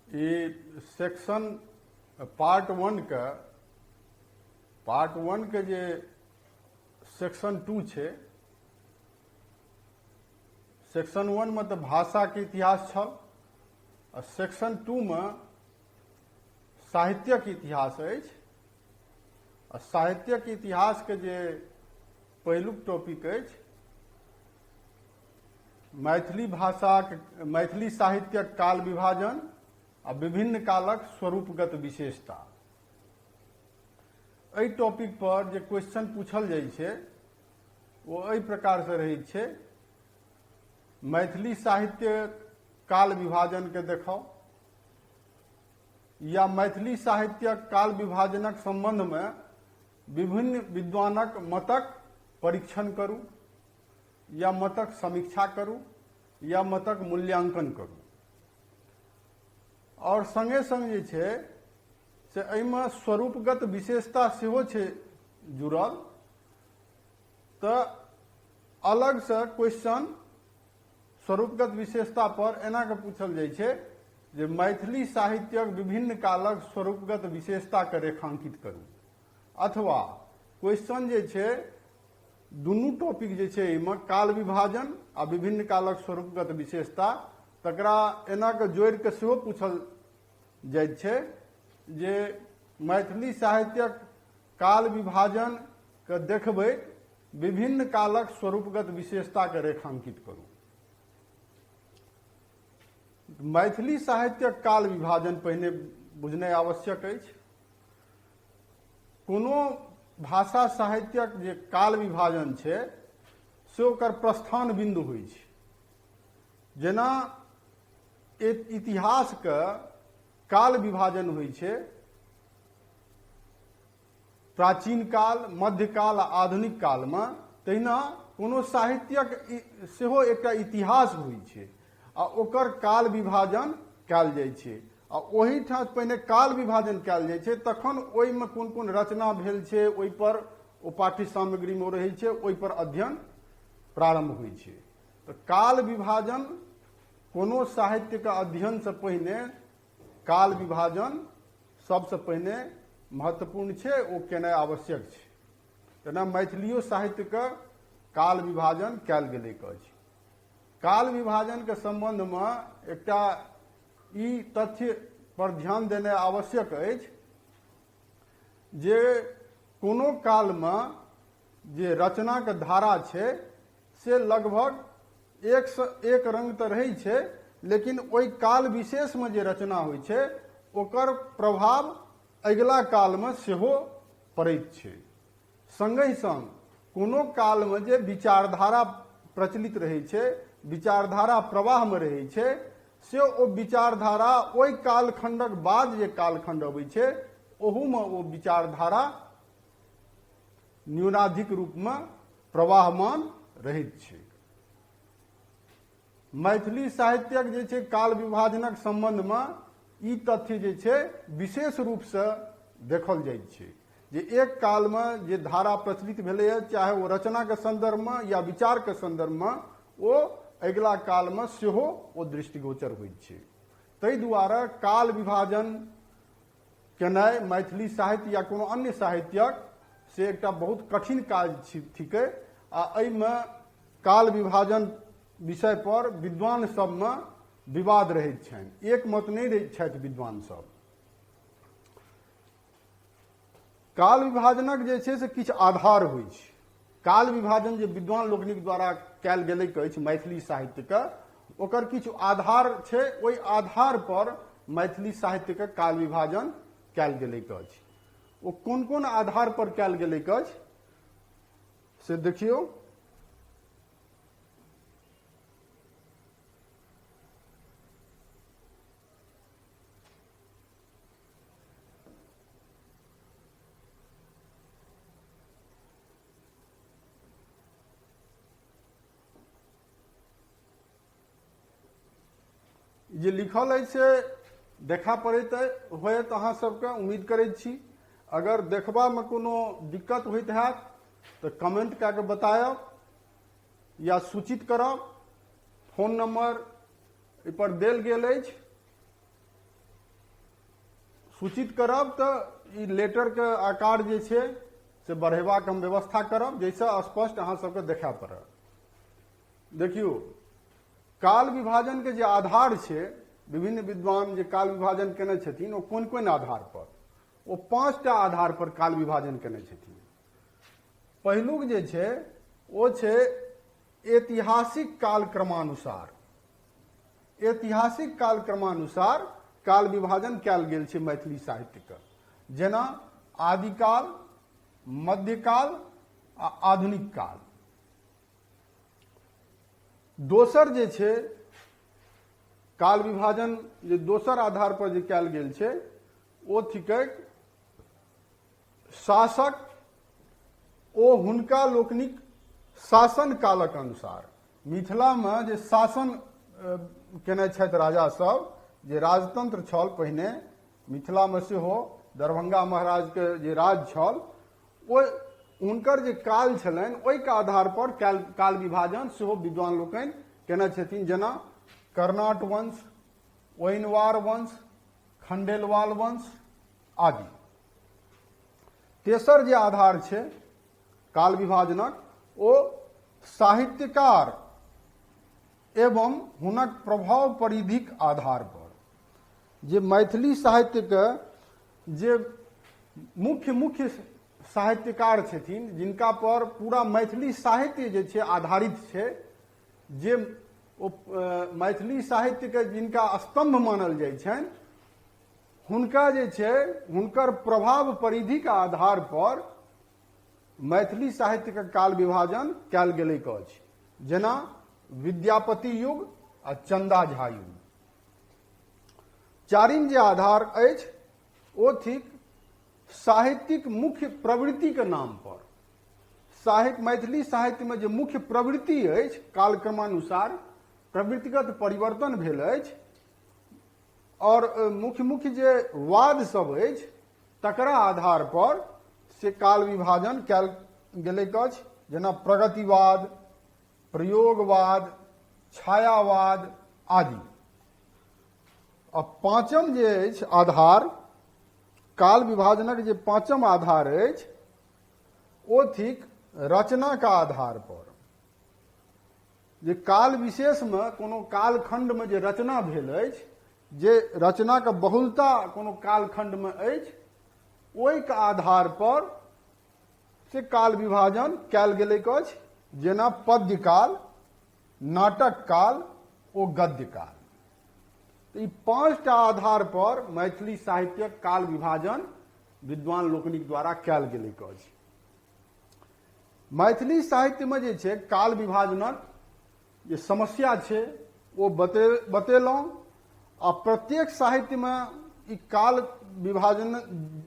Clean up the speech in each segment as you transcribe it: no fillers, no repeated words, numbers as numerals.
ये section part one के जे section 2 छे, सेक्शन 1 में तो भाषा के इतिहास छल और सेक्शन 2 में साहित्यक इतिहास अछि। और साहित्यक इतिहास के जे पहिलुक टॉपिक अछि मैथिली भाषा मैथिली साहित्यक काल विभाजन आ विभिन्न कालक स्वरूपगत विशेषता। एहि टॉपिक पर जे क्वेश्चन पूछल जाइ छै वो एहि प्रकार से रहै छै, मैथिली साहित्य काल विभाजन के देखाओ या मैथिली साहित्यक काल विभाजनक संबंध में विभिन्न विद्वानक मतक परीक्षण करू या मतक समीक्षा करू या मतक मूल्यांकन करू। और संगे संग जे छै से एहिमे स्वरूपगत विशेषता सेहो छै जुड़ल। तो अलग से क्वेश्चन स्वरूपगत विशेषता पर एना के पूछल जाइ छै जे मैथिली साहित्यक विभिन्न कालक स्वरूपगत विशेषता के रेखांकित करू, अथवा क्वेश्चन जे छै दुनू टॉपिक जे छै एहिमे काल विभाजन आ विभिन्न कालक स्वरूपगत विशेषता तकरा एना के जोड़ के सेहो पूछल जाइत छै जे मैथिली साहित्यक काल विभाजन के देखबै विभिन्न कालक स्वरूपगत विशेषता के रेखांकित करू। मैथिली साहित्यक काल विभाजन पहिने बुझनाइ आवश्यक अछि। कोनो भाषा साहित्यक जे काल विभाजन छै से ओकर प्रस्थान बिंदु होइ छै। जेना इतिहास के काल विभाजन होइ छै प्राचीन काल, मध्यकाल आ आधुनिक काल में, तहिना कोनो साहित्यक सेहो एकटा इतिहास होइ छै आ ओकर काल विभाजन कयल जाइ छै। आ ओही ठाम पहिने काल विभाजन कयल जाइ छै, तखन ओहिमे कोन कोन रचना भेल छै ओहि पर ओ पाठ्य सामग्री में रहै छै, ओहि पर अध्ययन प्रारंभ होइ छै। तो काल विभाजन कोनो साहित्य के अध्ययन से पहिने काल विभाजन सबसे पहिने महत्वपूर्ण छै, ओ केनाइ आवश्यक छै। तेना मैथिलियो साहित्य के काल विभाजन कयल गेलै अछि। काल विभाजन के संबंध में एकटा ई तथ्य पर ध्यान देना आवश्यक अछि जे कोनो काल में जे रचना के धारा छै से लगभग एक रंग तो रहै छै, लेकिन ओहि काल विशेष में जे रचना होइ छै ओकर प्रभाव अगिला काल में सेहो पड़ैत छै। संगहि संग कोनो काल में जे विचारधारा प्रचलित रहै छै, विचारधारा प्रवाह में रहै छै, से ओ विचारधारा ओहि कालखंडक बाद जे कालखंड अबै छै ओहू में ओ विचारधारा न्यूनाधिक रूप में प्रवाहमान रहैत छै। मैथिली साहित्यक जे छै काल विभाजनक संबंध में ई तथ्य जे छै विशेष रूप से देखल जाइत छै जे एक काल में जे धारा प्रचलित भेलैए, चाहे वो रचना के संदर्भ में या विचार के संदर्भ में, ओ अगिला काल में सेहो ओ दृष्टिगोचर होइत छै। ताहि दुआरे काल विभाजन केनाइ मैथिली साहित्य या कोनो अन्य साहित्यक से एकटा बहुत कठिन काज थिकै। आ एहिमे काल विभाजन विषय पर विद्वान सब में विवाद रहैत छनि, एक मत नहि रहैत छथि विद्वान सब। काल विभाजनक जे छै से किछु आधार होइ छै। काल विभाजन जे विद्वान लोकनिक द्वारा कयल गेलैक अछि मैथिली साहित्य के, ओकर किछु आधार छै, ओहि आधार पर मैथिली साहित्य के काल विभाजन कयल गेलैक अछि। ओ कोन कोन आधार पर कयल गेलैक अछि से देखियौ। जे लिखल है से देखा पड़ैत होयत अहाँ सबके, उम्मीद करैत छी। अगर देखबा में कोनो दिक्कत होइत हैत तो कमेंट कऽ के बतायब या सूचित करब। फोन नंबर एहि पर देल गेल अछि। सूचित करब तऽ ई लेटर के आकार जे छै से बढ़ेबाक हम व्यवस्था करब, जाहिसँ स्पष्ट अहाँ सबके देखाय पड़त। देखियौ, काल विभाजन के जे आधार छै, विभिन्न विद्वान जे काल विभाजन केने छथिन ओ कोन कोन आधार पर, ओ 5टा आधार पर काल विभाजन केने छथिन। पहिलुक जे छै ओ छै ऐतिहासिक कालक्रमानुसार। ऐतिहासिक कालक्रमानुसार काल विभाजन कयल गेल छै मैथिली साहित्यके, जेना आदिकाल, मध्यकाल आ आधुनिक काल। दोसर जे छै काल विभाजन जे दोसर आधार पर जे कयल गेल छै ओ थिकै शासक ओ हुनका लोकनिक शासन कालक अनुसार। मिथिलामे जे शासन केने छथि राजा सब, जे राजतंत्र छल पहिने मिथिलामे सेहो, दरभंगा महाराजके जे राज छल, ओ हुनकर जे काल छलनि ओहिके आधार पर काल विभाजन सेहो विद्वान लोकनि केने छथिन, जेना कर्नाट वंश, ओइनवार वंश, खंडेलवाल वंश आदि। तेसर जे आधार छै काल विभाजनक, ओ साहित्यकार एवं हुनक प्रभाव परिधिक आधार पर। जे मैथिली साहित्यके जे मुख्य साहित्यकार छथिन, जिनका पर पूरा मैथिली साहित्य जे छै आधारित छै, जे ओ मैथिली साहित्यके जिनका स्तंभ मानल जाइ छनि, हुनका जे छै हुनकर प्रभाव परिधिक आधार पर मैथिली साहित्यके काल विभाजन कयल गेलैक अछि, जेना विद्यापति युग आ चंदा झा युग। चारिम जे आधार अछि ओ थिक साहित्यिक मुख्य प्रवृत्ति के नाम पर। मैथिली साहित्य में जे मुख्य प्रवृत्ति अछि, कालक्रमानुसार प्रवृत्तिगत परिवर्तन भेल अछि, और मुख्य जे वाद सब अछि तकरा आधार पर से काल विभाजन कयल गेलैक अछि, जेना प्रगतिवाद, प्रयोगवाद, छायावाद आदि। आ पांचम जे अछि आधार, काल विभाजनक जे पांचम आधार अछि ओ थिक रचना का आधार पर। जे काल विशेष में कोनो कालखंड में जे रचना भेल अछि, जे रचना के बहुलता कोनो कालखंड में अछि, ओहिके आधार पर से काल विभाजन कयल गेलैक अछि, जेना पद्य काल, नाटक काल ओ गद्य काल। तो ई 5टा आधार पर मैथिली साहित्यक काल विभाजन विद्वान लोकनिक द्वारा कयल गेलैक अछि। मैथिली साहित्य में जे छै काल विभाजनक जे समस्या छै ओ बतेलहुँ, आ प्रत्येक साहित्य में ई काल विभाजन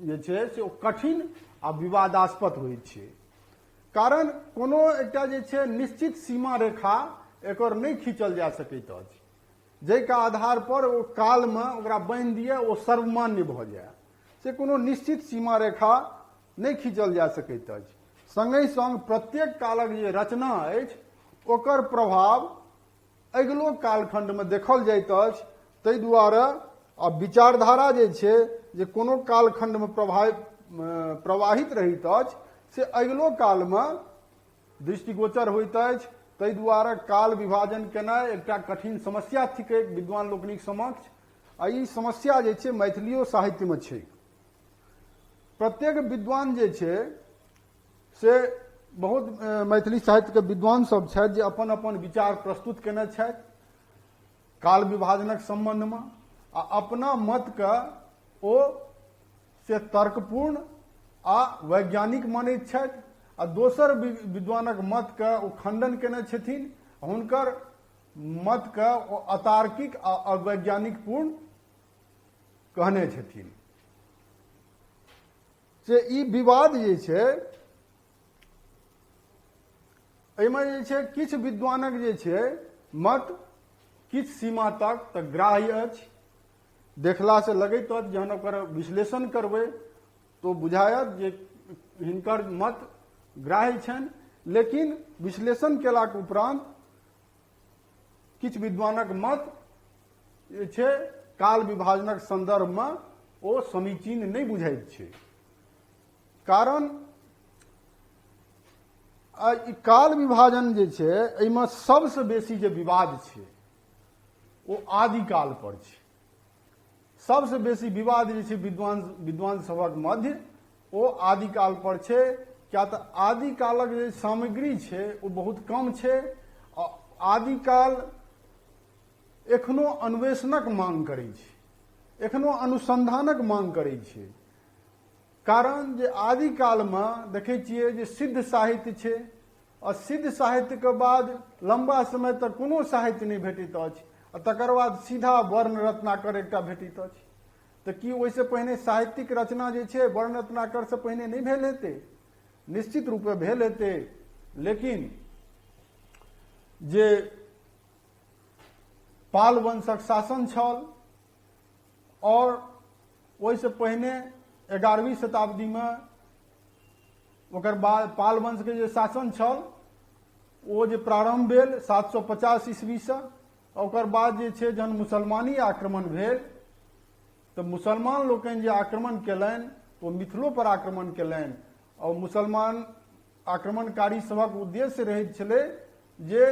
जे छै से ओ कठिन आ विवादास्पद होइत छै। कारण कोनो एकटा जे छै निश्चित सीमा रेखा एकर नहीं खींचल जा सकैत अछि, जाहिके आधार पर ओ काल में ओकरा बांधि दिए ओ सर्वमान्य भऽ जाय, से कोनो निश्चित सीमा रेखा नहीं खींचल जा सकैत अछि। संगहि संग प्रत्येक कालक जे रचना अछि ओकर प्रभाव अगिलो कालखंड में देखल जाइत अछि। ताहि दुआरे आ विचारधारा जे छै जे कोनो कालखंड में प्रवाहित रहैत अछि से अगिलो काल में दृष्टिगोचर होइत अछि। ताहि दुआरे काल विभाजन केनाइ एकटा कठिन समस्या थिकै विद्वान लोकनिक समक्ष, आ ई समस्या जे छै मैथिलियो साहित्य में छै। प्रत्येक विद्वान जे छै से बहुत मैथिली साहित्य के विद्वान सब छथि जे अपन अपन विचार प्रस्तुत केने छथि काल विभाजनक संबंध में, आ अपना मत के ओ से तर्कपूर्ण आ वैज्ञानिक मानैत छथि, आ दोसर विद्वानक मत के ओ खंडन केने छथिन, हुनकर मत के ओ अतार्किक आ अवैज्ञानिक पूर्ण कहने छथिन। से ई विवाद जे छै एहिमे जे छै किछु विद्वानक जे छै मत किछु सीमा तक तऽ ग्राह्य अछि, देखला से लगैत अछि जहन ओकर विश्लेषण करबै तो बुझायत जे हिनकर मत ग्राह्य छनि, लेकिन विश्लेषण केलाक उपरांत किछु विद्वानक मत जे छै काल विभाजनक संदर्भ में ओ समीचीन नहि बुझाइत छै। कारण ई काल विभाजन जे छै, एहिमे सबसँ बेसी जे विवाद छै ओ आदिकाल पर छै। सबसँ बेसी विवाद जे छै विद्वान सभक मध्य ओ आदिकाल पर छै। क्या तऽ आदिकालक जे सामग्री छै ओ बहुत कम छै आ आदिकाल एखनो अन्वेषणक मांग करै छै, एखनो अनुसंधानक मांग करै छै। कारण जे आदिकालमे देखै छियै जे सिद्ध साहित्य छै आ सिद्ध साहित्यके बाद लंबा समय तक कोनो साहित्य नहि भेटैत अछि आ तकर बाद सीधा वर्ण रत्नाकर एकटा भेटैत अछि। तऽ की ओहिसँ पहिने साहित्यिक रचना जे छै वर्ण रत्नाकरसँ पहिने नहि भेल हेतै? निश्चित रूपे भेल हेतै, लेकिन जे पाल वंशक शासन छल और ओहिसँ पहिने 11वीं शताब्दीमे ओकर बाद पाल वंशके जे शासन छल ओ जे प्रारंभ भेल 750 ईस्वीसँ, ओकर बाद जे छै जहन मुसलमानी आक्रमण भेल तऽ मुसलमान लोकनि जे आक्रमण केलनि ओ मिथिलो पर आक्रमण केलनि और मुसलमान आक्रमणकारी सभक उद्देश्य रहैत छलै जे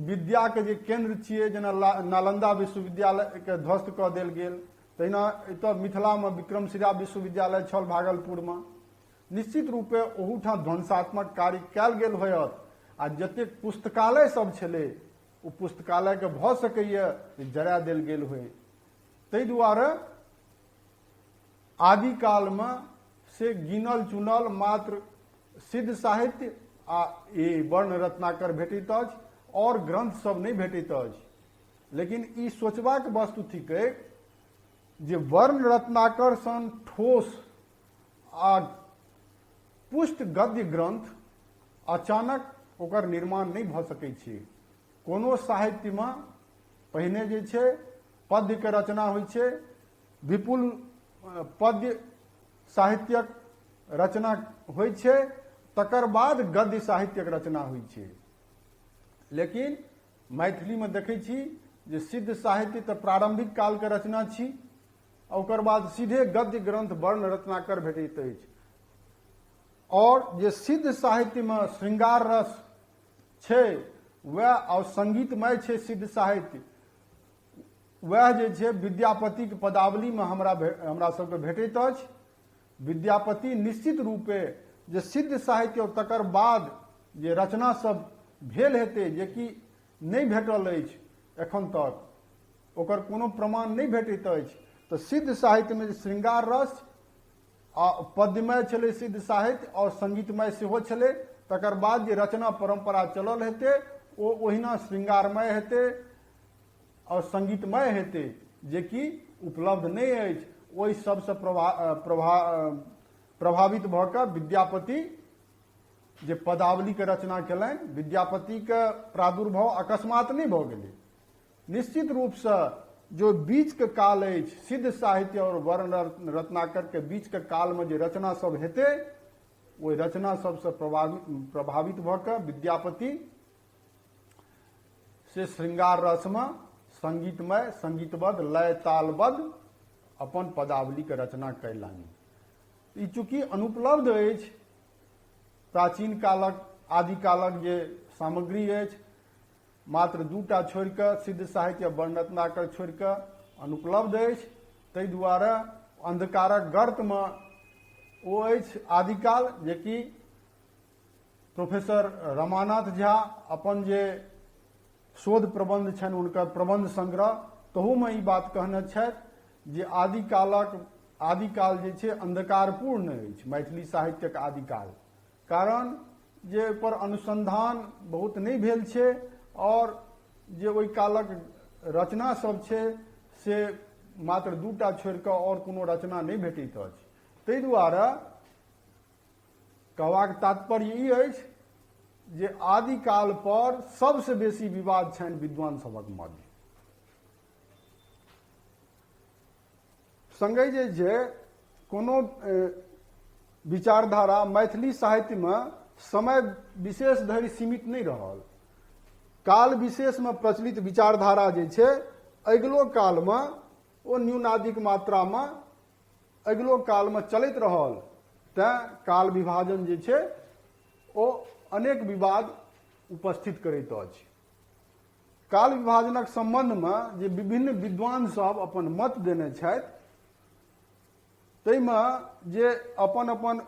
विद्याके जे केंद्र छियै, जेना नालंदा विश्वविद्यालयके ध्वस्त कऽ देल गेल, तहिना एतय मिथिलामे विक्रमशिला विश्वविद्यालय छल भागलपुरमे। निश्चित रूपे ओहूठाम ध्वंसात्मक कार्य कयल गेल होयत आ जतेक पुस्तकालय सब छलै ओ पुस्तकालयके भऽ सकैए जे जरा देल गेल होय। ताहि दुआरे आदिकालमे से गिनल चुनल मात्र सिद्ध साहित्य आ वर्ण रत्नाकर भेटैत अछि और ग्रंथ सब नहीं भेटैत अछि। लेकिन ई सोचबाक वस्तु थिकै जे वर्ण रत्नाकर सन ठोस आ पुष्ट गद्य ग्रंथ अचानक ओकर निर्माण नहीं भऽ सकै छै। कोनो साहित्यमे पहिने जे छै पद्यके रचना होइ छै, विपुल पद्य साहित्यक रचना होइ छै, तकर बाद गद्य साहित्यक रचना होइ छै। लेकिन मैथिलीमे देखै छी जे सिद्ध साहित्य तऽ प्रारंभिक कालके रचना छी आ ओकर बाद सीधे गद्य ग्रंथ वर्ण रत्नाकर भेटैत अछि। और जे सिद्ध साहित्यमे श्रृंगार रस छै वह और संगीतमय छै सिद्ध साहित्य, वह जे छै विद्यापतिके पदावलीमे हमरा सबके भेटैत अछि। विद्यापति निश्चित रूपे जे सिद्ध साहित्य और तकर बाद जे रचना सब भेल हेतै जेकि नहि भेटल अछि एखन तक, ओकर कोनो प्रमाण नहीं भेटैत अछि। तऽ सिद्ध साहित्यमे जे श्रृंगार रस आ पद्यमय छलै सिद्ध साहित्य और संगीतमय सेहो छलै, तकर बाद जे रचना परंपरा चलल हेतै ओ ओहिना श्रृंगारमय हेतै और संगीतमय हेतै, जेकि उपलब्ध नहीं अछि। ओहि सबसँ प्रभावित भऽ कऽ विद्यापति जे पदावलीके रचना केलनि, विद्यापतिके प्रादुर्भाव अकस्मात नहीं भऽ गेलै। निश्चित रूपसँ जो बीचके काल अछि सिद्ध साहित्य और वर्ण रत्नाकरके बीचके कालमे जे रचना सब हेतै ओहि रचना सबसँ प्रभावित भऽ कऽ विद्यापति से श्रृंगार रसमे संगीतमय संगीतबद्ध लय तालबद्ध अपन पदावलीके रचना कयलनि। ई चूँकि अनुपलब्ध अछि, प्राचीन कालक आदिकालक जे सामग्री अछि मात्र दूटा छोड़ि कऽ सिद्ध साहित्य वर्ण रत्नाकर छोड़ि कऽ अनुपलब्ध अछि, ताहि दुआरे अंधकारक गर्तमे ओ अछि आदिकाल, जेकि प्रोफेसर रमानाथ झा अपन जे शोध प्रबंध छनि हुनकर प्रबंध संग्रह तहूमे ई बात कहने छथि जे आदिकाल जे छै अंधकारपूर्ण अछि मैथिली साहित्यक आदिकाल। कारण जे पर अनुसंधान बहुत नहीं भेल छै और जे ओहि कालक रचना सब छै से मात्र दूटा छोड़ि कऽ और कोनो रचना नहीं भेटैत अछि। ताहि दुआरे कहबाक तात्पर्य ई अछि जे आदिकाल पर सबसँ बेसी विवाद छनि विद्वान सभक मध्य। संगहि जे छै कोनो विचारधारा मैथिली साहित्यमे समय विशेष धरि सीमित नहीं रहल। काल विशेषमे प्रचलित विचारधारा जे छै अगिलो कालमे ओ न्यूनाधिक मात्रा में अगिलो काल में चलते रहल, तैं काल विभाजन जे छै ओ अनेक विवाद उपस्थित करैत अछि। काल विभाजनक संबंध में जे विभिन्न विद्वान सब अपन मत देने छथि, ताहिमे जे अपन अपन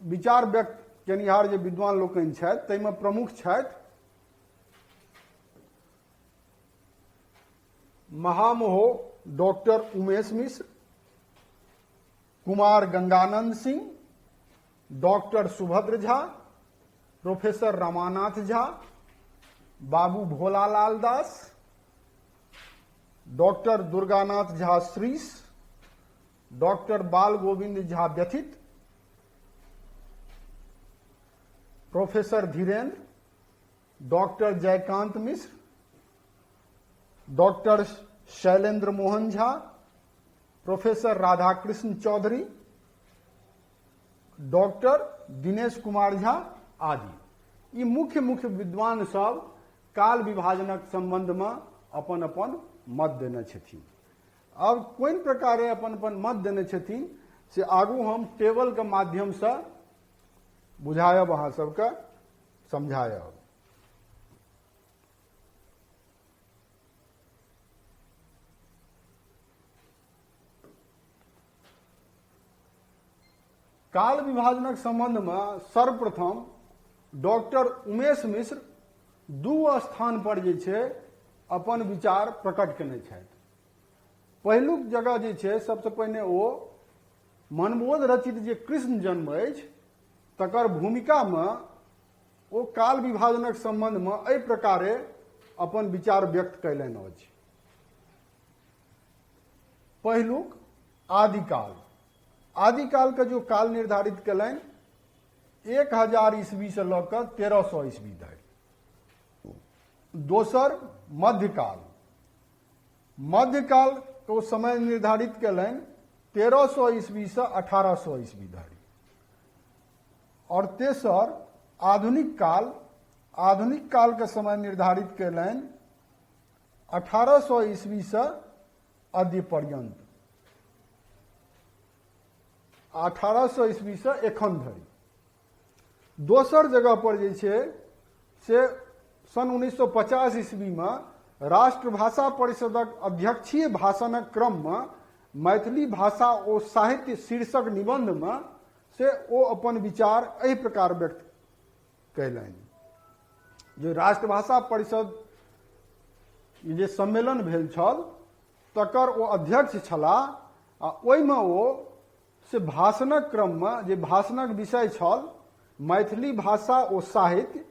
विचार व्यक्त केनिहार जे विद्वान लोकनि छथि, ताहिमे प्रमुख छथि महामहो doctor Umesh Mishra, Kumar Ganganand Singh, doctor Subhadra Jha, professor Ramanath Jha, बाबू Bholalal Das, doctor Durganath Jha Shrish, doctor Bal Govind Jha Vyathit, professor Dhirendra, doctor Jaykant Mishra, doctor Shailendra Mohan Jha, professor Radhakrishna Chaudhary, doctor Dinesh Kumar Jha आदि। ई मुख्य मुख्य विद्वान सब काल विभाजनक संबंध में अपन अपन मत देने छथिन। अब कोन प्रकारे अपन अपन मत देने छथिन से आगू हम टेबल के माध्यम से बुझायब, अहाँ सबके समझायब। काल विभाजनक संबंध में सर्वप्रथम डॉक्टर उमेश मिश्र दू स्थान पर जे छै अपन विचार प्रकट केने छथि। पहिलुक जगह जे छै, सबसे पहिने ओ मनबोध रचित जे कृष्ण जन्म अछि तकर भूमिका में ओ काल विभाजनक संबंध में एहि प्रकारे अपन विचार व्यक्त कयलनि अछि। पहिलुक आदिकाल, आदिकाल का जो काल निर्धारित कयलनि 1000 ईस्वी से लऽ कऽ 1300 ईस्वी धरि। दोसर मध्यकाल, मध्यकाल को समय निर्धारित कयलनि 1300 ईस्वी से 1800 ईस्वी धरि। और तेसर आधुनिक काल, आधुनिक काल का समय निर्धारित कयलनि 1800 ईस्वी से अद्य पर्यंत, 1800 ईस्वी से एखन धरि। दोसर जगह पर जे छै से सन 1950 ईस्वी में राष्ट्रभाषा परिषदक अध्यक्षीय भाषणक क्रम में मैथिली भाषा ओ साहित्य शीर्षक निबंध में से ओ अपन विचार एहि प्रकार व्यक्त कयलनि। जे राष्ट्रभाषा परिषद जे सम्मेलन भेल छल तकर ओ अध्यक्ष छलाह, आ ओहिमे ओ से भाषणक क्रम में जे भाषणक विषय छल मैथिली भाषा ओ साहित्य,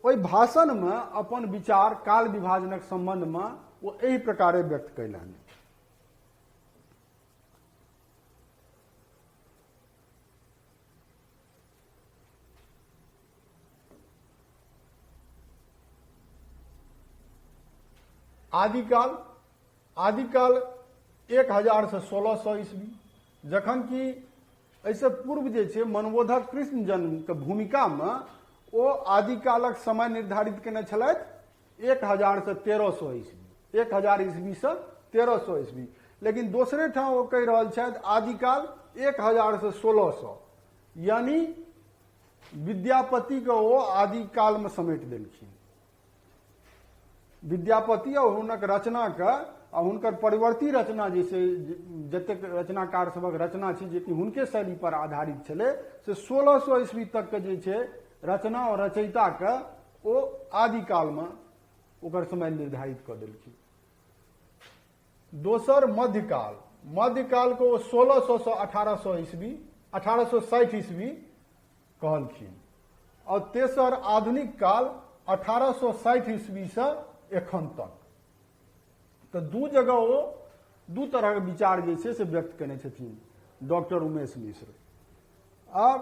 ओहि भाषण में अपन विचार काल विभाजनक संबंध में वो एहि प्रकारे व्यक्त कयलनि। आदिकाल, आदिकाल 1000 से 1600 ईस्वी, जखन कि ऐसे पूर्व जे छै मनबोधक कृष्ण जन्म के भूमिका में ओ आदिकालक समय निर्धारित केने छलथि 1000 से 1300 ईस्वी, 1000 ईस्वी से 1300 ईस्वी। लेकिन दोसरे ठाम ओ कहि रहल छथि आदिकाल 1000 से 1600, यानी विद्यापति के ओ आदिकाल में समेट देलखिन। विद्यापति और हुनक रचना के आ हुनकर परिवर्ती रचना जैसे जतेक रचनाकार सबक रचना छै जे कि हुनके शैली पर आधारित छलै, से 1600 ईस्वी तक के जे छै रचना और रचयिता के ओ आदिकाल में ओकर समय निर्धारित कऽ देलखिन। दोसर मध्यकाल, मध्यकाल को 1600 से 1800 ईस्वी, 1860 ईस्वी कहलखिन। और तेसर आधुनिक काल 1860 ईस्वी से एखन तक। तो दू जगह वो दू तरह के विचार जे छै से व्यक्त केने छथिन डॉक्टर उमेश मिश्र। आ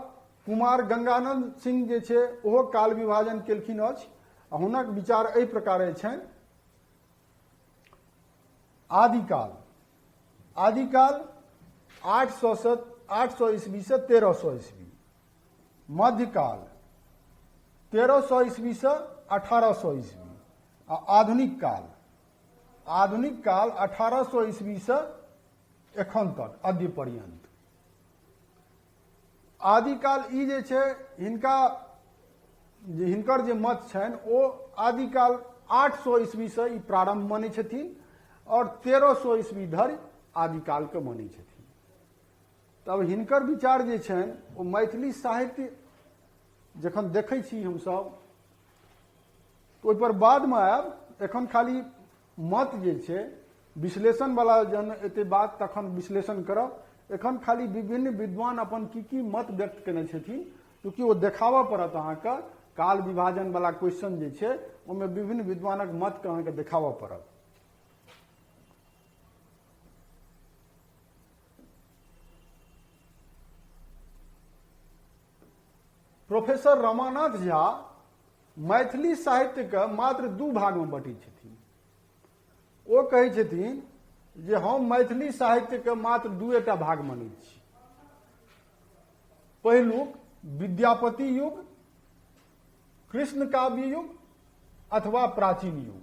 कुमार गंगानंद सिंह जे छै ओहो काल विभाजन केलखिन अछि, आ हुनक विचार एहि प्रकारे छनि। आदिकाल, आदिकाल 800 ईस्वी से 1300 ईस्वी। मध्यकाल 1300 ईस्वी से 1800 ईस्वी। आ आधुनिक काल, आधुनिक काल 1800 ईस्वी से एखन तक अद्य पर्यंत। आदिकाल ई जे छै हिनकर जे मत छनि ओ आदिकाल 800 ईस्वी से ई प्रारंभ मानै छथिन और 1300 ईस्वी धरि आदिकाल के मानै छथिन। तब हिनकर विचार जे छनि ओ मैथिली साहित्य जखन देखै छी हमसब तो ओहि पर बाद में आयब। एखन खाली मत जे छै विश्लेषण वाला जन एते बात तखन विश्लेषण करब। एखन खाली विभिन्न विद्वान अपन की मत व्यक्त केने छथिन, क्योंकि वो देखाबऽ पड़त अहाँके काल विभाजन वाला क्वेश्चन जे छै ओहिमे विभिन्न विद्वानक मत के अहाँके देखाबऽ पड़त। प्रोफेसर रमानाथ झा मैथिली साहित्य के मात्र 2 भाग में बँटै छथिन। ओ कहै छथिन जे हम मैथिली साहित्य के मात्र 2टा भाग मानै छी। पहिलुक विद्यापति युग, कृष्ण काव्य युग अथवा प्राचीन युग।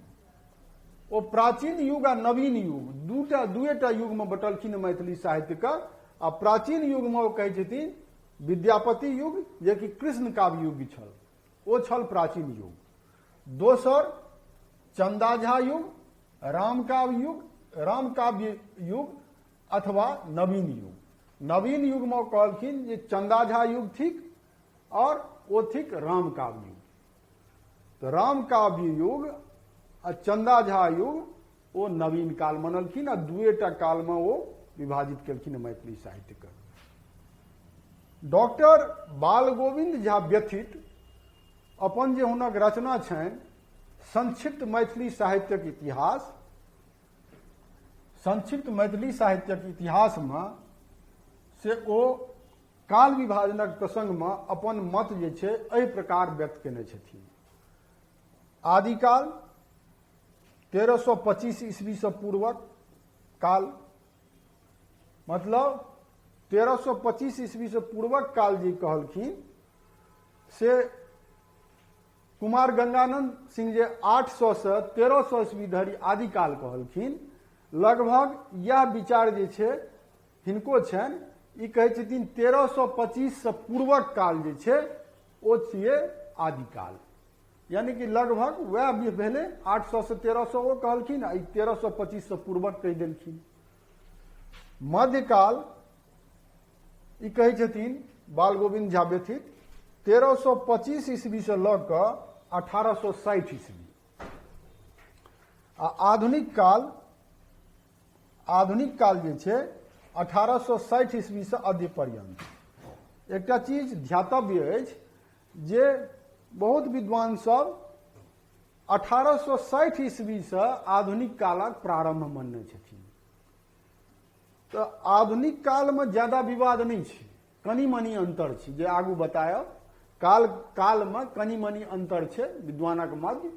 ओ प्राचीन युग आ नवीन युग दूएटा युग में बटलखिन मैथिली साहित्य का। आ प्राचीन युग में ओ कहै छथिन विद्यापति युग जे कि कृष्ण काव्य युग छल, ओ छल प्राचीन युग। दोसर चंदा झा युग, रामकाव्य युग अथवा नवीन युग। नवीन युग में कहलखिन जे चंदा झा युग थिक और वो थिक रामकाव्य युग। तो रामकाव्य युग आ चंदा झा युग वो नवीन काल मनलखिन आ 2टा काल में वो विभाजित केलखिन मैथिली साहित्य के। डॉक्टर बाल गोविंद झा व्यथित अपन जे हुनक रचना छनि संक्षिप्त मैथिली साहित्यक इतिहास, संक्षिप्त मैथिली साहित्यक इतिहास में से ओ काल विभाजनक प्रसंग में अपन मत जे छै एहि प्रकार व्यक्त केने छथिन। आदिकाल 1325 ईस्वी से पूर्वक काल, मतलब 1325 ईस्वी से पूर्वक काल जे कहलखिन से कुमार गंगानंद सिंह जे 800 से 1300 ईस्वी धरि आदिकाल कहलखिन। लगभग यह विचार जे छै हिनको छनि। ई कहै छथिन 1325 से पूर्वक काल जे छै ओ छियै आदिकाल, यानी कि लगभग वह भी भेलै। 800 से 1300 ओ कहलखिन आ 1325 से पूर्वक कहि देलखिन। मध्यकाल ई कहै छथिन बाल गोविंद झा व्यथित 1325 ईस्वी से लऽ कऽ 1860 ईस्वी। आ आधुनिक काल जे छै 1860 ईस्वी से अद्य पर्यंत। एकटा चीज ध्यातव्य अछि जे बहुत विद्वान सब 1860 ईस्वी से आधुनिक कालक प्रारंभ मानने छथिन। तो आधुनिक काल में ज्यादा विवाद नहीं छै, कनी मनी अंतर छै जे आगू बतायब। काल में कनी मनी अंतर छै विद्वानक मध्य।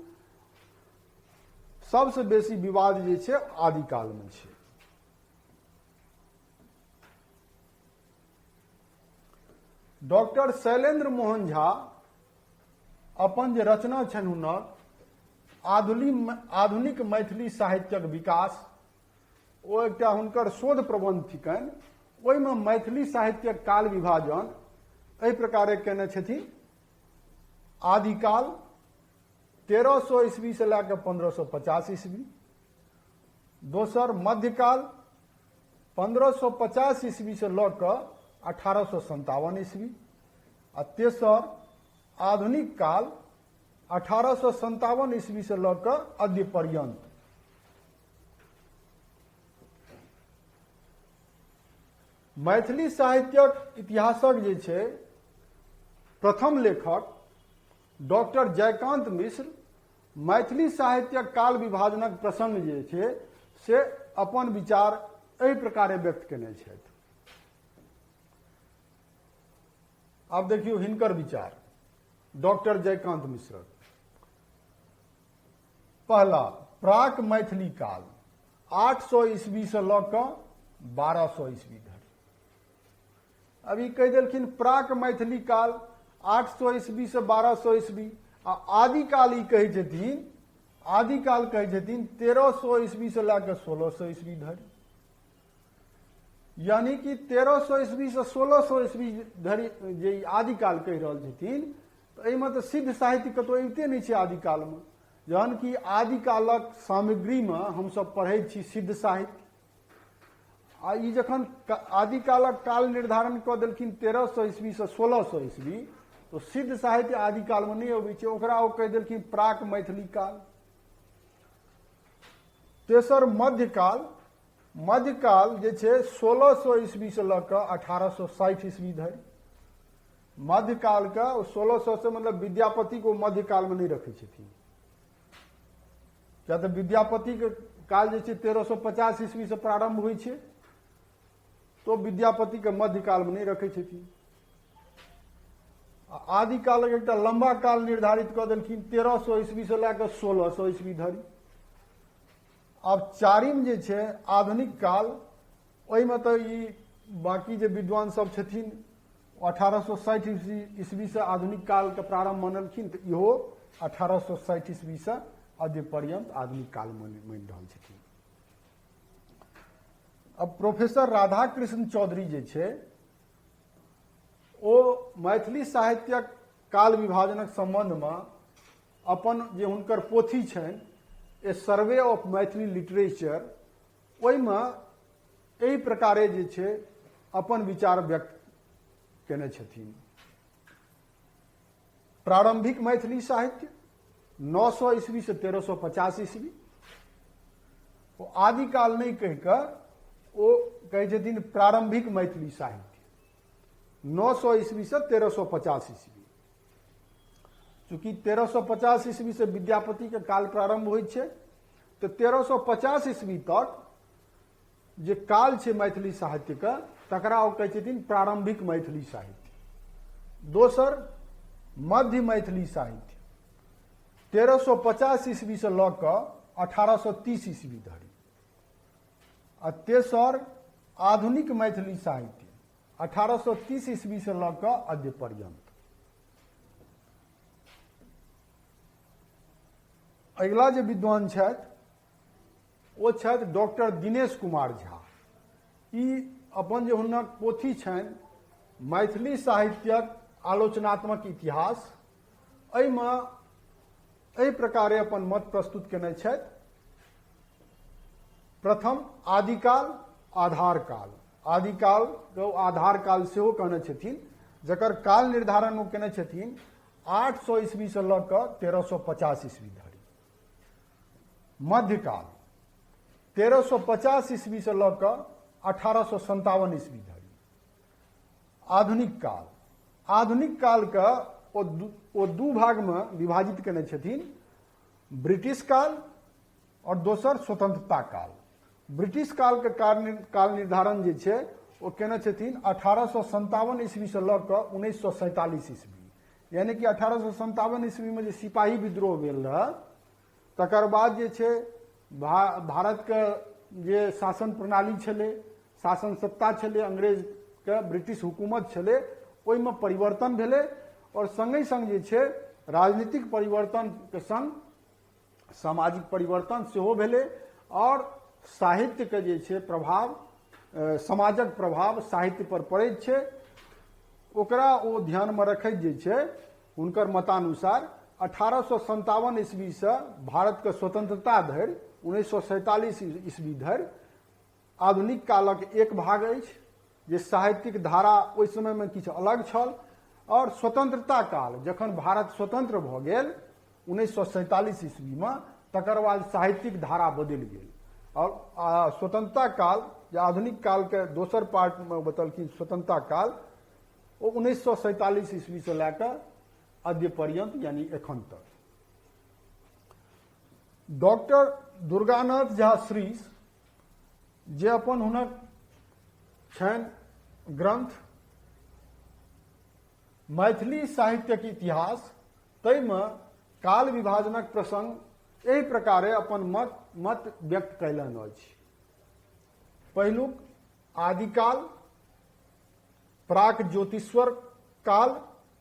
सबसे बेसी विवाद जे छै आदिकाल में छै। डॉक्टर शैलेंद्र मोहन झा अपन जे रचना छनि हुनक आधुनिक मैथिली साहित्यक विकास, ओ एकटा हुनकर शोध प्रबंध थिकनि। ओहिमे मैथिली साहित्यक काल विभाजन एहि प्रकारे केने छथिन। आदिकाल 1300 ईस्वी से लऽ कऽ 1550 ईस्वी। दोसर मध्यकाल 1550 ईस्वी से लऽ कऽ 1857 ईस्वी। आ तेसर आधुनिक काल 1857 ईस्वी से लऽ कऽ अद्य पर्यंत। मैथिली साहित्यक इतिहासक जे छै प्रथम लेखक डॉक्टर जयकांत मिश्र मैथिली साहित्यक काल विभाजनक प्रसंग जे छै से अपन विचार एहि प्रकारे व्यक्त केने छथि। आब देखियौ हिनकर विचार डॉक्टर जयकांत मिश्र। पहला प्राक मैथिली काल 800 ईस्वी से लऽ कऽ 1200 ईस्वी धरि। अभी कह देलखिन प्राक मैथिली काल 800 ईस्वी से 1200 ईस्वी। आ आदिकाल ई कहै छथिन आदिकाल कहै छथिन 1300 ईस्वी से लैके 1600 ईस्वी धरि, यानी कि 1300 ईस्वी से 1600 ईस्वी धरि जे आदिकाल कहि रहल छथिन, तऽ एहिमे तऽ सिद्ध साहित्य कतौ अबिते नहि छै आदिकालमे। जहन कि आदिकालक सामग्रीमे हमसभ पढ़ै छी सिद्ध साहित्य, आ ई जखन आदिकालक काल निर्धारण कऽ देलखिन 1300 ईस्वी से 1600 ईस्वी, तो सिद्ध साहित्य आदिकालमे नहि अबै छै, ओकरा ओ कहि देलखिन प्राक मैथिली काल। तेसर मध्यकाल। मध्यकाल जे छै 1600 ईस्वी से लऽ कऽ 1860 ईस्वी धरि। मध्यकाल का 1600 से मतलब विद्यापति को मध्यकाल में नहीं रखे छथिन, क्या तो विद्यापति के काल जे छै 1350 ईस्वी से प्रारंभ होइ छै, तो विद्यापति के मध्यकाल में नहीं रखे छथिन। आदिकाल एक लंबा काल निर्धारित कऽ देलखिन 1300 ईस्वी से लऽ कऽ 1600 ईस्वी धरि। अब चारिम जे छै आधुनिक काल, ओहिमे तऽ ई बाकी जे विद्वान सब छथिन 1860 ईस्वी से आधुनिक काल के प्रारंभ मानलखिन, तऽ इहो 1860 ईस्वी से अद्य पर्यंत आधुनिक काल मानि रहल छथिन। अब प्रोफेसर राधाकृष्ण चौधरी जे छै ओ मैथिली साहित्यक काल विभाजनक संबंधमे अपन जे हुनकर पोथी छनि ए सर्वे ऑफ मैथिली लिटरेचर, ओहिमे एहि प्रकारे जे छै अपन विचार व्यक्त केने छथिन। प्रारंभिक मैथिली साहित्य 900 ईस्वी से 1350 ईस्वी, ओ आदिकाल नहीं कहि कऽ ओ कहै छथिन प्रारंभिक मैथिली साहित्य 900 ईस्वी से 1350 ईस्वी। चूंकि 1350 ईस्वी से विद्यापति के काल प्रारंभ होइ छै, तो 1350 ईस्वी तक जे काल छै मैथिली साहित्य का, तकरा ओ कहै छथिन प्रारंभिक मैथिली साहित्य। दोसर मध्य मैथिली साहित्य 1350 ईस्वी से लऽ कऽ 1830 ईस्वी धरि। आ तेसर आधुनिक मैथिली साहित्य 1830 ईस्वी से लऽ कऽ अद्य पर्यंत। अगिला जे विद्वान छथि ओ छथि डॉक्टर दिनेश कुमार झा। ई अपन जे हुनक पोथी छनि मैथिली साहित्यक आलोचनात्मक इतिहास, एहिमे एहि प्रकारे अपन मत प्रस्तुत केने छथि। प्रथम आदिकाल, आधार काल। आदिकाल के आधार काल सेहो कहने छथिन, जकर काल निर्धारण ओ केने छथिन 800 ईस्वी से लऽ कऽ 1350 ईस्वी धरि। मध्यकाल 1350 ईस्वी से लऽ कऽ 1857 ईस्वी धरि। आधुनिक काल। आधुनिक काल का ओ दू भाग में विभाजित केने छथिन, ब्रिटिश काल और दोसर स्वतंत्रता काल। ब्रिटिश काल के काल निर्धारण जे छै ओ केने छथिन 1857 ईस्वी से लऽ कऽ 1947 ईस्वी। यानी कि 1857 ईस्वी में जे सिपाही विद्रोह भेल रहा, तकर बाद जे छै भारत के जे शासन प्रणाली छलै, शासन सत्ता छलै, अंग्रेज के ब्रिटिश हुकूमत छलै, ओहिमे परिवर्तन भेलै। और संगे संग जे छै राजनीतिक परिवर्तन के संग सामाजिक परिवर्तन सेहो भेलै, और साहित्य के जे छै प्रभाव, समाजक प्रभाव साहित्य पर पड़ैत छै। ओकरा ओ ध्यान में रखैत जे छै हुनकर मतानुसार 1857 ईस्वी से भारत के स्वतंत्रता धरि 1947 ईस्वी धरि आधुनिक कालक एक भाग अछि, जे साहित्यिक धारा ओहि समय में किछु अलग छल। और स्वतंत्रता काल, जखन भारत स्वतंत्र भऽ गेल 1947 ईस्वी में, तकर बाद साहित्यिक धारा बदलि गेल। और स्वतंत्रता काल जे आधुनिक काल के दोसर पार्ट में बतलखिन स्वतंत्रता काल, वो 1947 ईस्वी से लैकर अद्य पर्यंत यानी एखन तक। डॉक्टर दुर्गानाथ झा श्रीष जे अपन हुनक छनि ग्रंथ मैथिली साहित्यक इतिहास, ताहिमे काल विभाजनक प्रसंग एहि प्रकारे अपन मत व्यक्त कयलनि अछि। पहिलुक आदिकाल, प्राक ज्योतिष्वर काल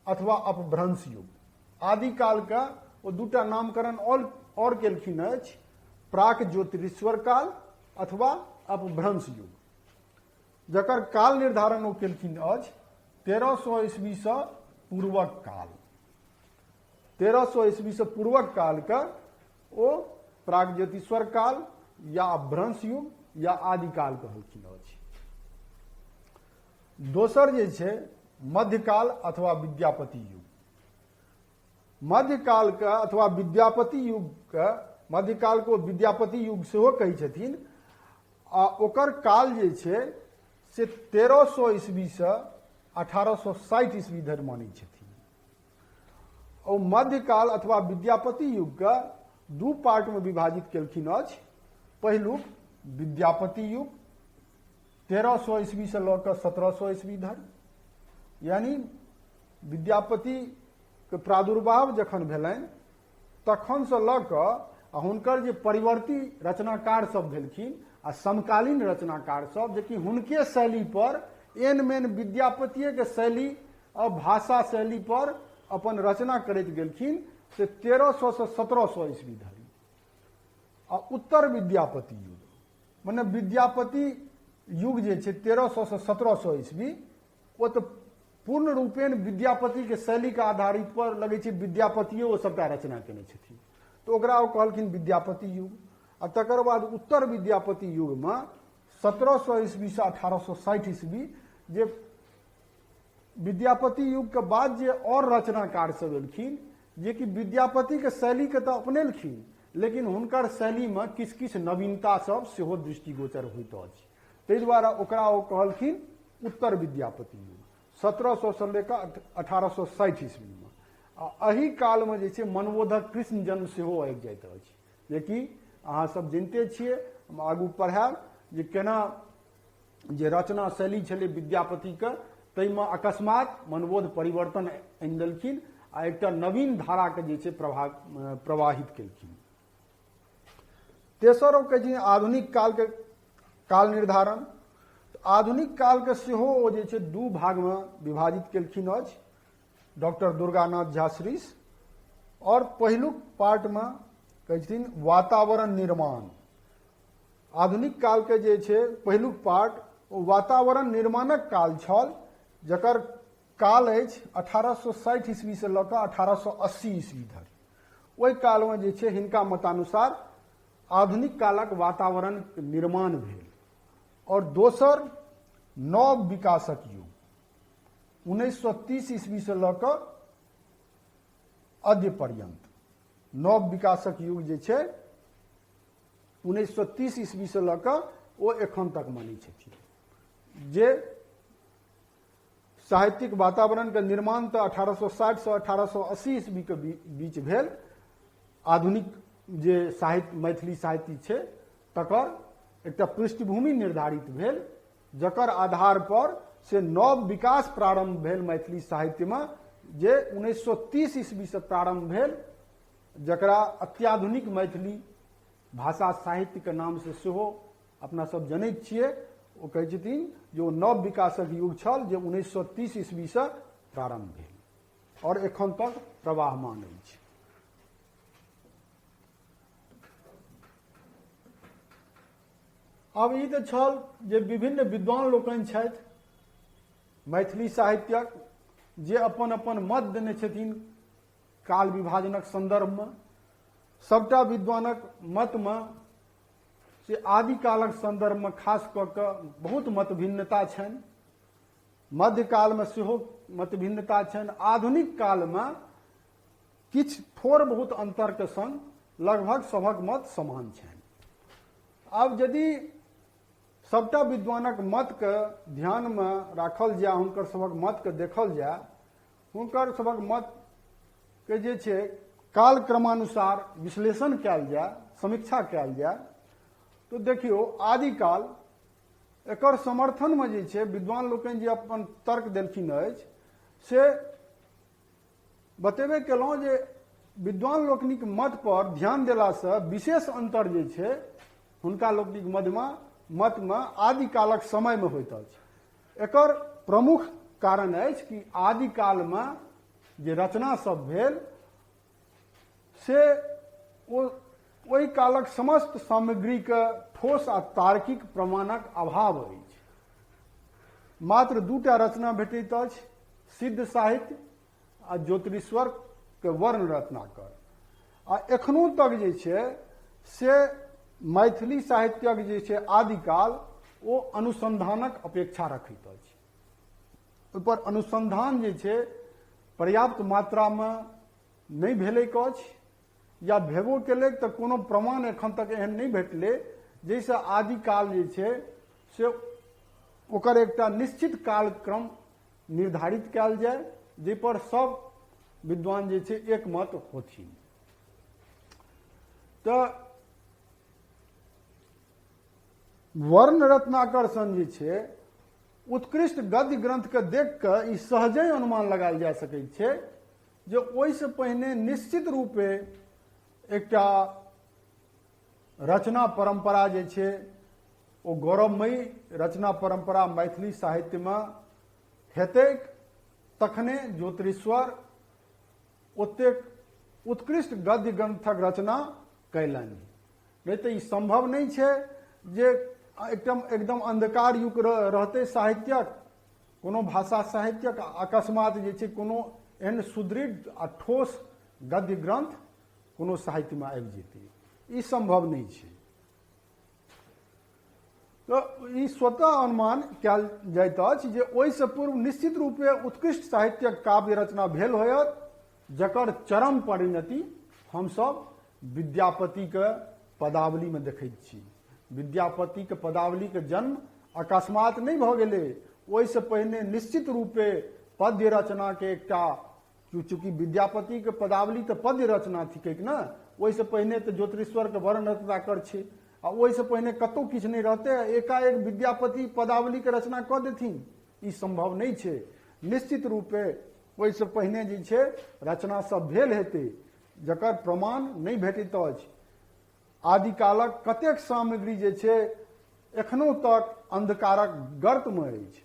अथवा अपभ्रंश युग। आदिकाल का वो दूटा नामकरण और केलखिन अछि प्राक ज्योतिरीश्वर काल अथवा अपभ्रंश युग, जकर काल निर्धारण ओ केलखिन अछि 1300 ईस्वी से पूर्वक काल। 1300 ईस्वी से पूर्वक काल के ओ प्रागज्योतिश्वर काल या अपभ्रंश युग या आदिकाल कहलखिन अछि। दोसर जे छै मध्यकाल अथवा विद्यापति युग। मध्यकाल के अथवा विद्यापति युग के, मध्यकाल को विद्यापति युग सेहो कहै छथिन, आ ओकर काल जे छै से 1300 ईस्वी से 1860 ईस्वी धरि मानै छथिन। ओ मध्यकाल अथवा विद्यापति युग के दू पार्ट में विभाजित केलखिन अछि। पहिलुक विद्यापति युग 1300 ईस्वी से लऽ कऽ 1700 ईस्वी धरि, यानी विद्यापति के प्रादुर्भाव जखन भेलनि तखन से लऽ कऽ हुनकर जे परिवर्ती रचनाकार सब भेलखिन आ समकालीन रचनाकार सब, जेकि हुनके शैली पर एन मेन विद्यापतिये के शैली और भाषा शैली पर अपन रचना करैत गेलखिन, से 1300 से 1700 ईस्वी धरि। आ उत्तर विद्यापति युग मने विद्यापति युग जे छै 1300 से 1700 ईस्वी, ओ तऽ पूर्ण रूपेण विद्यापति के शैली के आधारित पर लगे छै विद्यापतिये ओ सबटा रचना केने छथिन, तो ओकरा ओ कहलखिन विद्यापति युग। आ तकर बाद उत्तर विद्यापति युग में 1700 ईस्वी से 1860 ईस्वी, जे विद्यापति युग के बाद जे और रचनाकार सब एलखिन, जे कि विद्यापति के शैली के तऽ अपनेलखिन, लेकिन हुनकर शैली में किछु किछु नवीनता सब सेहो दृष्टिगोचर होइत अछि। ताहि दुआरे ओकरा ओ कहलखिन उत्तर विद्यापति युग 1700 से लेकर 1860 ईस्वी में। आ एही काल में जे छै मनबोधक कृष्ण जन्म सेहो आबि जाइत अछि, जेकि अहाँ सब जानते छियै, हम आगू पढ़ायब जे केना जे रचना शैली छलै विद्यापति के, ताहिमे अकस्मात मनबोध परिवर्तन आनि देलखिन आ एकटा नवीन धारा के जे छै प्रवाहित केलखिन। तेसर ओ कहै छै आधुनिक काल के काल निर्धारण। आधुनिक काल के सेहो ओ जे छै दू भाग में विभाजित केलखिन अछि डॉक्टर दुर्गानाथ झा श्रीष। और पहिलुक पार्ट में कहै छथिन वातावरण निर्माण। आधुनिक काल के जे छै पहिलुक पार्ट ओ वातावरण निर्माणक काल छल, जकर काल अछि 1860 ईस्वी से लऽ कऽ 1880 ईस्वी धरि। ओहि काल में जे छै हिनका मतानुसार आधुनिक कालक वातावरण निर्माण भेल। और दोसर नव विकासक युग 1930 ईस्वी से लऽ कऽ अद्य पर्यंत। नव विकासक युग जे छै 1930 ईस्वी से लऽ कऽ ओ एखन तक मानै छथिन, जे साहित्यिक वातावरण के निर्माण तऽ 1860 से 1880 ईस्वी के बीच भेल। आधुनिक जे साहित्य मैथिली साहित्य छै तकर एकटा पृष्ठभूमि निर्धारित भेल, जकर आधार पर से नव विकास प्रारंभ भेल मैथिली साहित्य में, जे 1930 ईस्वी से प्रारंभ भेल, जकरा अत्याधुनिक मैथिली भाषा साहित्य के नाम से सेहो अपना सब जनैत छियै। ओ कहै छथिन जे ओ नव विकासक युग छल, जे 1930 ईस्वी से प्रारंभ भेल और एखन तक प्रवाहमान अछि। अब ई तऽ छल जे विभिन्न विद्वान लोकनि छथि मैथिली साहित्यक, जे अपन अपन मत देने छथिन काल विभाजनक संदर्भ में। सबटा विद्वानक मत में से आदिकालक संदर्भ में खास कऽ कऽ बहुत मतभिन्नता छनि, मध्यकाल में सेहो मतभिन्नता छनि, आधुनिक काल में किछु थोड़ बहुत अंतर के संग लगभग सभक मत समान छनि। आब यदि सबटा विद्वानक मत के ध्यान में राखल जाय, हुनकर सभक मत के देखल जाय, हुनकर सभक मत के जे छै काल क्रमानुसार विश्लेषण कयल जाय, समीक्षा कयल जाय, तो देखियो आदिकाल एकर समर्थन में जे छै विद्वान लोकनि जे अपन तर्क देलखिन अछि, से बतेबे केलहुँ जे विद्वान लोकनिक मत पर ध्यान देलासँ विशेष अंतर जे छै हुनका लोकनिक मत में आदिकालक समय में होइत अछि। एकर प्रमुख कारण अछि कि आदिकाल में जे रचना सब भेल से ओ ओहि कालक समस्त सामग्री के ठोस आ तार्किक प्रमाणक अभाव अछि। मात्र दूटा रचना भेटैत अछि, सिद्ध साहित्य आ ज्योतिषीश्वर के वर्ण रत्नाकर। आ एखनो तक जे छै से मैथिली साहित्यक जे छै आदिकाल ओ अनुसंधानक अपेक्षा रखैत अछि। ओहिपर अनुसंधान जे छै पर्याप्त मात्रामे नहि भेलैक अछि, या भेबो केलै तऽ कोनो प्रमाण एखन तक एहन नहि भेटलै जाहिसँ आदिकाल जे छै से ओकर एकटा निश्चित कालक्रम निर्धारित कयल जाय, जाहिपर सब विद्वान जे छै एकमत होथिन। तऽ वर्ण रत्नाकर सन जे छै उत्कृष्ट गद्य ग्रंथके देख कऽ ई सहजे अनुमान लगायल जा सकैत छै जे ओहिसँ पहिने निश्चित रूपे एकटा रचना परंपरा जे छै ओ गौरवमयी रचना परंपरा मैथिली साहित्यमे हेतैक, तखने ज्योतिषीश्वर ओतेक उत्कृष्ट गद्य ग्रंथक रचना कयलनि। नहीं तऽ ई संभव नहीं छै जे एकदम अंधकार युग रहते साहित्यक, कोनो भाषा साहित्यक, अकस्मात जे छै कोनो एहन सुदृढ़ आ ठोस गद्य ग्रंथ कोनो साहित्य में आबि जेतै, ई संभव नहीं छै। तो ई स्वतः अनुमान कयल जाइत अछि जे ओहिसँ पूर्व निश्चित रूपे उत्कृष्ट साहित्यक काव्य रचना भेल होयत, जकर चरम परिणति हमसब विद्यापतिके पदावली में देखैत छी। विद्यापतिके पदावलीके जन्म अकस्मात नहीं भऽ गेलै, ओहिसँ पहिने निश्चित रूपे पद्य रचनाके एकटा, चूँकि विद्यापतिके पदावली तऽ पद्य रचना थिकैक ने, ओहिसँ पहिने तऽ ज्योतिषीश्वरके वर्ण रत्नाकर छै, आ ओहिसँ पहिने कतहु किछु नहीं रहतै, एकाएक विद्यापति पदावलीके रचना कऽ देथिन, ई संभव नहीं छै। निश्चित रूपे ओहिसँ पहिने जे छै रचना सब भेल हेतै, जकर प्रमाण नहीं भेटैत अछि। आदिकालक कतेक सामग्री जे छै एखनो तक अंधकारक गर्तमे अछि।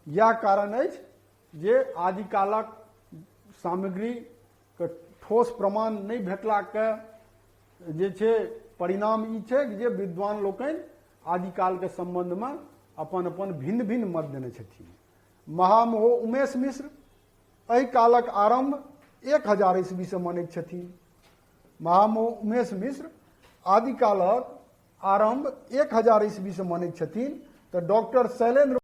इएह कारण अछि जे आदिकालक सामग्रीके ठोस प्रमाण नहीं भेटलाके जे छै परिणाम ई छै जे विद्वान लोकनि आदिकालके संबंधमे अपन अपन भिन्न भिन्न मत देने छथिन। महामहो उमेश मिश्र एहि कालक आरंभ 1000 ईस्वी से मानैत छथिन। महामहो उमेश मिश्र आदिकालक आरंभ 1000 ईस्वी से मानैत छथिन। तऽ डॉक्टर शैलेंद्र